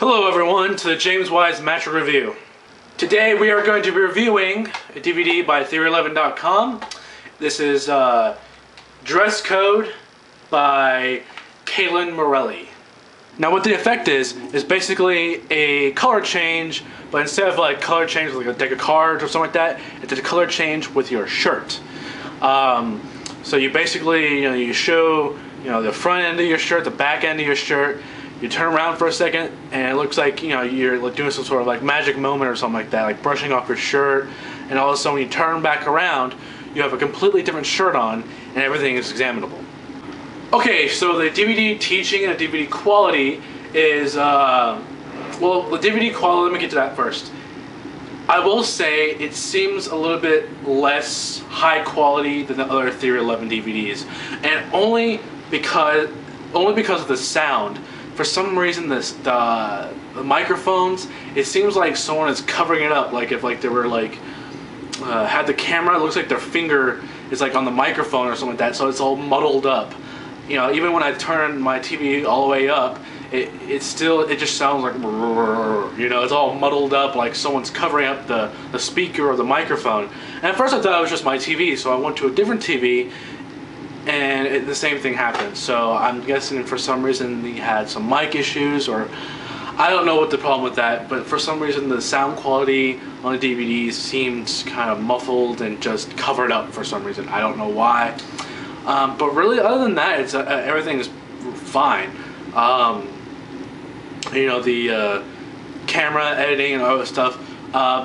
Hello everyone to the James Wise Match Review. Today we are going to be reviewing a DVD by Theory11.com. This is Dresscode by Calen Morelli. Now what the effect is basically a color change, but instead of like color change with like a deck of cards or something like that, it's a color change with your shirt. So you basically, you show, the front end of your shirt, the back end of your shirt. You turn around for a second, and it looks like you're like doing some sort of like magic moment or something like that, like brushing off your shirt. And all of a sudden, when you turn back around, you have a completely different shirt on, and everything is examinable. Okay, so the DVD teaching and the DVD quality is well, the DVD quality. Let me get to that first. I will say it seems a little bit less high quality than the other Theory 11 DVDs, and only because of the sound. For some reason, the microphones, it seems like someone is covering it up. Like if they were like had the camera, it looks like their finger is like on the microphone or something like that. So it's all muddled up. Even when I turn my TV all the way up, it just sounds like it's all muddled up, like someone's covering up the speaker or the microphone. And at first I thought it was just my TV, so I went to a different TV. And the same thing happened. So I'm guessing for some reason he had some mic issues, or I don't know what the problem with that, but for some reason the sound quality on the DVDs seemed kind of muffled and just covered up for some reason. I don't know why. But really, other than that, it's everything is fine. The camera editing and all that stuff.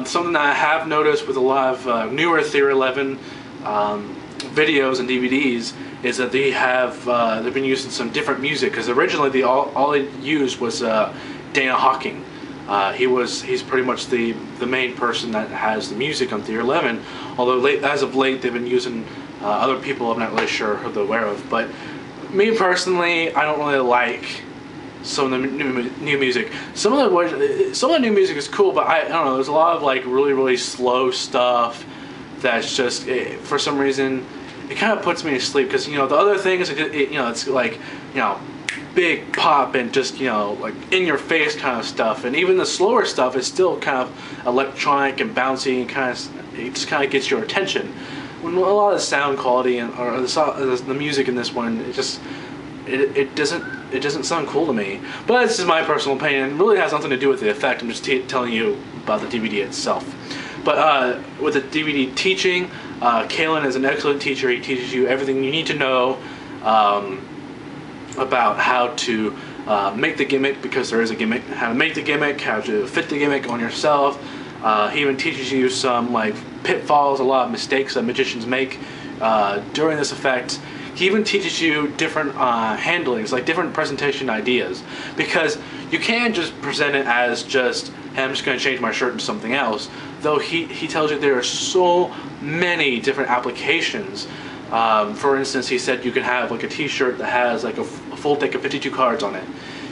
Something that I have noticed with a lot of newer Theory 11 videos and DVDs is that they've been using some different music, because originally all they used was Dana Hawking. He's pretty much the main person that has the music on Theory 11. Although as of late they've been using other people I'm not really sure who they're aware of. But me personally, I don't really like some of the new music. Some of the new music is cool, but I don't know. There's a lot of like really slow stuff that's just for some reason it kind of puts me to sleep, because the other thing is it's like big pop and just like in your face kind of stuff, and even the slower stuff is still kind of electronic and bouncy and it just kind of gets your attention. When a lot of the sound quality or the music in this one, it doesn't sound cool to me. But that's just my personal opinion. It really has nothing to do with the effect. I'm just telling you about the DVD itself. But with the DVD teaching, Calen is an excellent teacher. He teaches you everything you need to know about how to make the gimmick, because there is a gimmick, how to make the gimmick, how to fit the gimmick on yourself. He even teaches you some like pitfalls, a lot of mistakes that magicians make during this effect. He even teaches you different handlings, like different presentation ideas, because you can't just present it as just, hey, I'm just going to change my shirt into something else. Though he tells you there are so many different applications. For instance, he said you can have like a t-shirt that has like a full deck of 52 cards on it.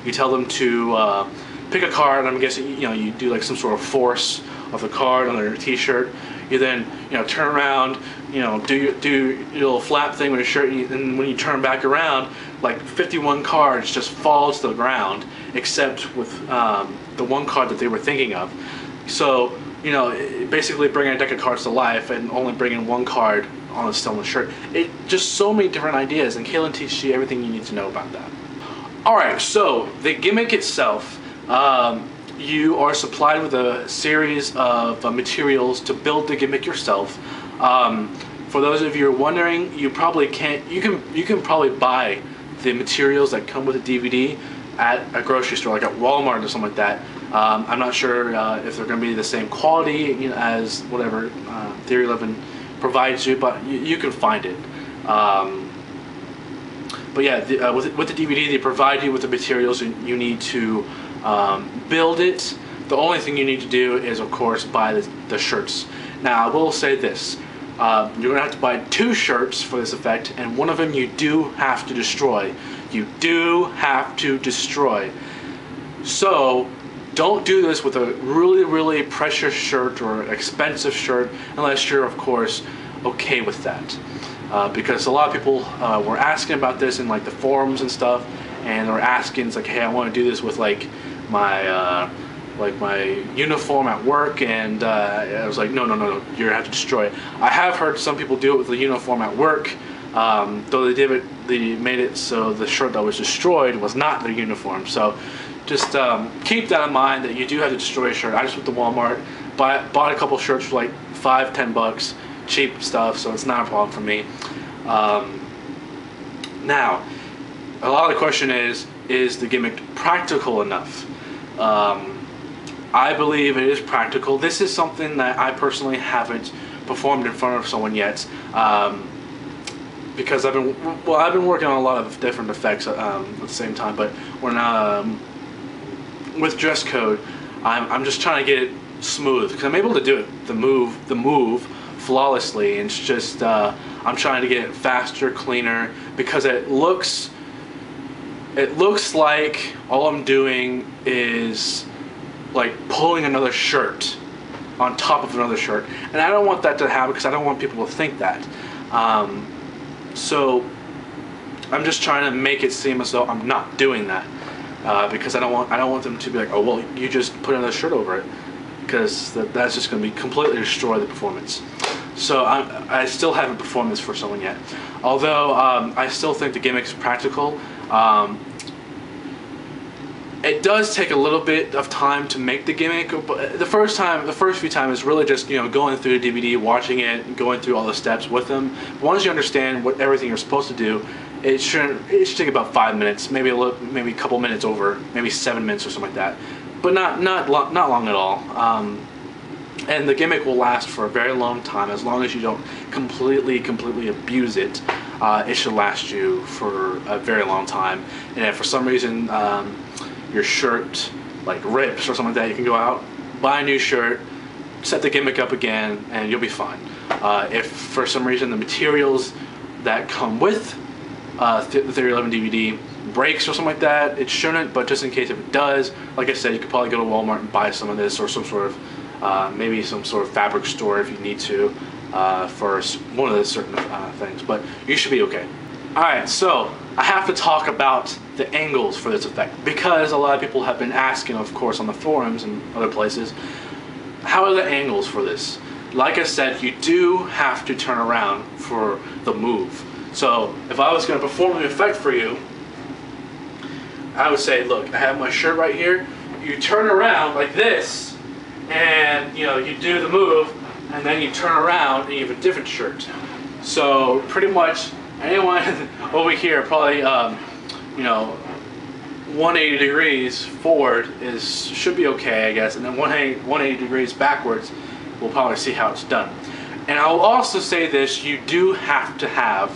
You tell them to pick a card, and I'm guessing you do like some sort of force of the card on their t-shirt. You then turn around, do your little flap thing with your shirt, and when you turn back around, like 51 cards just fall to the ground, except with the one card that they were thinking of. So basically bringing a deck of cards to life and only bringing one card on the shirt. Just so many different ideas, and Calen teaches you everything you need to know about that. Alright, so the gimmick itself, you are supplied with a series of materials to build the gimmick yourself. For those of you who are wondering, you can probably buy the materials that come with the DVD at a grocery store, like at Walmart or something like that. I'm not sure if they're going to be the same quality as whatever Theory 11 provides you, but you can find it. But yeah, with the DVD, they provide you with the materials you need to build it. The only thing you need to do is, of course, buy the shirts. Now, I will say this. You're going to have to buy 2 shirts for this effect, and one of them you do have to destroy. You do have to destroy. So don't do this with a really precious shirt or expensive shirt unless you're, of course, okay with that. Because a lot of people were asking about this in like the forums and stuff, and they were asking, it's like, hey, I want to do this with like my uniform at work, and I was like, no, you're gonna have to destroy it. I have heard some people do it with the uniform at work, though they made it so the shirt that was destroyed was not their uniform. So just keep that in mind, that you do have to destroy a shirt. I just went to Walmart, bought a couple shirts for like $5-10, cheap stuff, so it's not a problem for me. Now, a lot of the question is the gimmick practical enough? I believe it is practical. This is something that I personally haven't performed in front of someone yet, because I've been working on a lot of different effects at the same time. But when with Dresscode, I'm just trying to get it smooth, because I'm able to do it the move flawlessly, and it's just I'm trying to get it faster, cleaner, because it looks like all I'm doing is like pulling another shirt on top of another shirt, and I don't want that to happen, because I don't want people to think that. So I'm just trying to make it seem as though I'm not doing that, because I don't want them to be like, oh well, you just put another shirt over it, because that's just going to be completely destroy the performance. So I still haven't performed this for someone yet, although I still think the gimmick is practical. It does take a little bit of time to make the gimmick, but the first few times is really just, you know, going through the DVD, watching it, going through all the steps with them. Once you understand everything you're supposed to do, it should take about 5 minutes, maybe a couple minutes over, maybe 7 minutes or something like that, but not long at all. And the gimmick will last for a very long time, as long as you don't completely abuse it. It should last you for a very long time. And if for some reason your shirt like rips or something like that, you can go out, buy a new shirt, set the gimmick up again, and you'll be fine. If for some reason the materials that come with the Theory 11 DVD breaks or something like that, it shouldn't, but just in case if it does, like I said, you could probably go to Walmart and buy some of this, or some sort of maybe some sort of fabric store if you need to, for one of the certain things, but you should be okay. Alright, so I have to talk about the angles for this effect, because a lot of people have been asking, of course, on the forums and other places, how are the angles for this? Like I said, you do have to turn around for the move. So if I was going to perform the effect for you, I would say, look, I have my shirt right here, you turn around like this, and you know, you do the move, and then you turn around and you have a different shirt. So pretty much anyone over here probably you know, 180 degrees forward should be okay, I guess, and then 180 degrees backwards, we'll probably see how it's done. And I'll also say this: you do have to have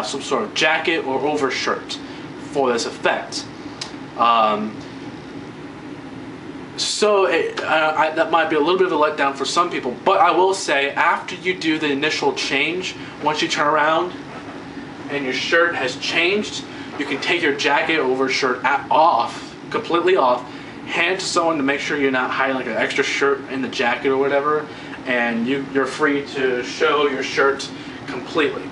some sort of jacket or overshirt for this effect. So that might be a little bit of a letdown for some people, but I will say, after you do the initial change, once you turn around and your shirt has changed, you can take your jacket over shirt completely off, hand it to someone to make sure you're not hiding like an extra shirt in the jacket or whatever, and you're free to show your shirt completely.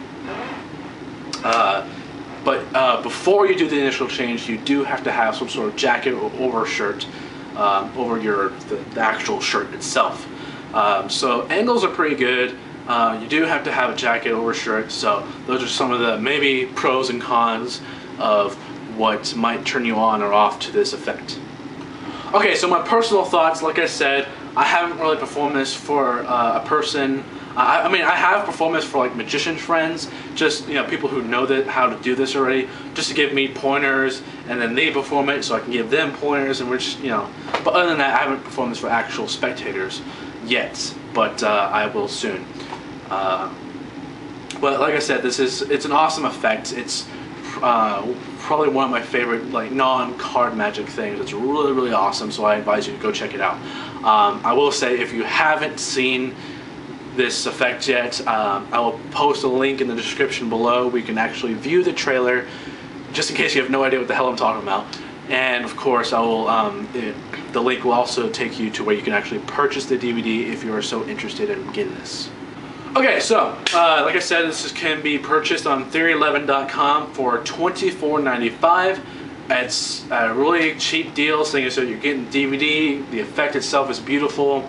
But before you do the initial change, you do have to have some sort of jacket or overshirt over the actual shirt itself. So angles are pretty good. You do have to have a jacket over shirt, so those are some of the maybe pros and cons of what might turn you on or off to this effect. Okay, so my personal thoughts, like I said, I haven't really performed this for a person. I mean, I have performed this for like magician friends, just, you know, people who know how to do this already, just to give me pointers, and then they perform it so I can give them pointers, and which, you know. But other than that, I haven't performed this for actual spectators yet, but I will soon. But like I said, it's an awesome effect. It's probably one of my favorite like non-card magic things. It's really awesome, so I advise you to go check it out. I will say, if you haven't seen this effect yet, I will post a link in the description below where you can actually view the trailer, just in case you have no idea what the hell I'm talking about. And of course, I will the link will also take you to where you can actually purchase the DVD if you are so interested in getting this. Okay, so like I said, this can be purchased on theory11.com for $24.95. It's a really cheap deal, so you're getting DVD. The effect itself is beautiful.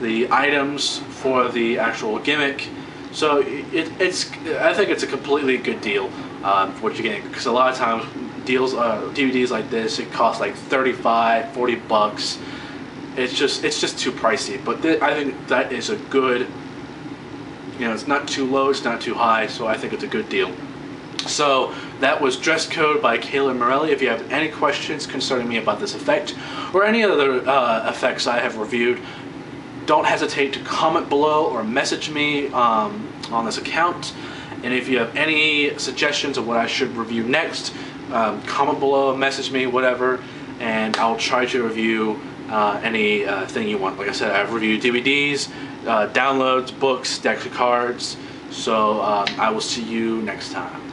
The items for the actual gimmick. So I think it's a completely good deal for what you're getting, because a lot of times DVDs like this, it costs like $35-40. It's just too pricey. But I think that is a good, it's not too low, it's not too high, so I think it's a good deal. So that was Dresscode by Calen Morelli. If you have any questions concerning me about this effect or any other effects I have reviewed, don't hesitate to comment below or message me on this account. And if you have any suggestions of what I should review next, comment below, message me, whatever, and I'll try to review anything you want. Like I said, I've reviewed DVDs, downloads, books, decks of cards. So I will see you next time.